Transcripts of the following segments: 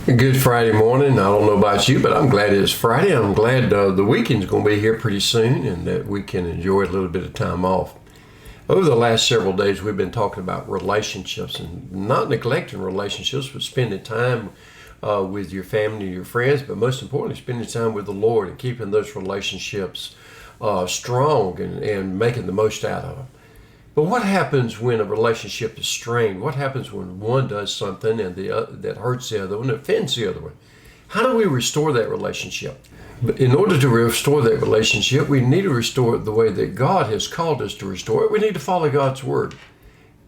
Good Friday morning. I don't know about you, but I'm glad it's Friday. I'm glad the weekend's going to be here pretty soon and that we can enjoy a little bit of time off. Over the last several days, we've been talking about relationships and not neglecting relationships, but spending time with your family and your friends, but most importantly, spending time with the Lord and keeping those relationships strong and making the most out of them. But what happens when a relationship is strained? What happens when one does something and that hurts the other one, offends the other one? How do we restore that relationship? But in order to restore that relationship, we need to restore it the way that God has called us to restore it. We need to follow God's word.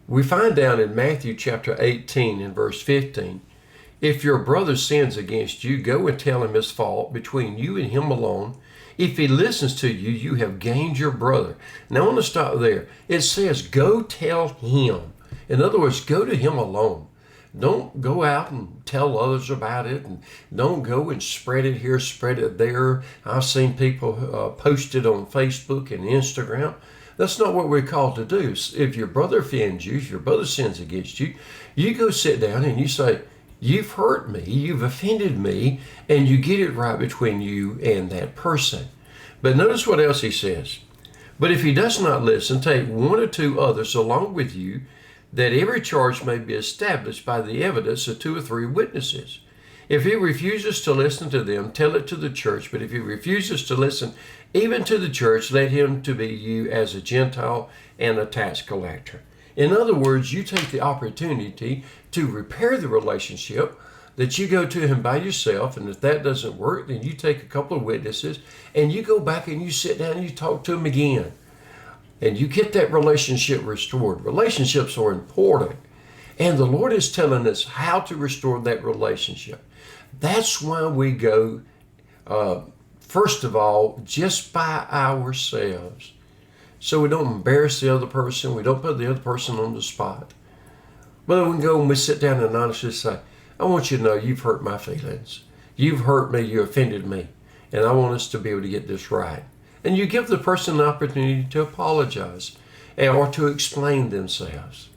We find down in Matthew chapter 18 and verse 15, if your brother sins against you, go and tell him his fault between you and him alone. If he listens to you, you have gained your brother. Now I want to stop there. It says, go tell him. In other words, go to him alone. Don't go out and tell others about it, and don't go and spread it here, spread it there. I've seen people post it on Facebook and Instagram. That's not what we're called to do. If your brother offends you, if your brother sins against you, you go sit down and you say, you've hurt me, you've offended me, and you get it right between you and that person. But notice what else he says. But if he does not listen, take one or two others along with you, that every charge may be established by the evidence of two or three witnesses. If he refuses to listen to them, tell it to the church. But if he refuses to listen even to the church, let him to be you as a Gentile and a tax collector. In other words, you take the opportunity to repair the relationship, that you go to him by yourself, and if that doesn't work, then you take a couple of witnesses and you go back and you sit down and you talk to him again. And you get that relationship restored. Relationships are important. And the Lord is telling us how to restore that relationship. That's why we go, first of all, just by ourselves. So we don't embarrass the other person. We don't put the other person on the spot. But we can go and we sit down and honestly say, I want you to know you've hurt my feelings. You've hurt me. You offended me. And I want us to be able to get this right. And you give the person an opportunity to apologize or to explain themselves.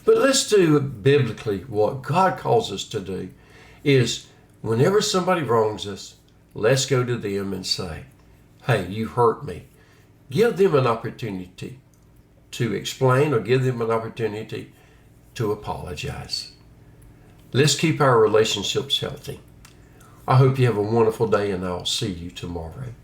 But let's do biblically what God calls us to do is whenever somebody wrongs us, let's go to them and say, hey, you hurt me. Give them an opportunity to explain or give them an opportunity to apologize. Let's keep our relationships healthy. I hope you have a wonderful day, and I'll see you tomorrow.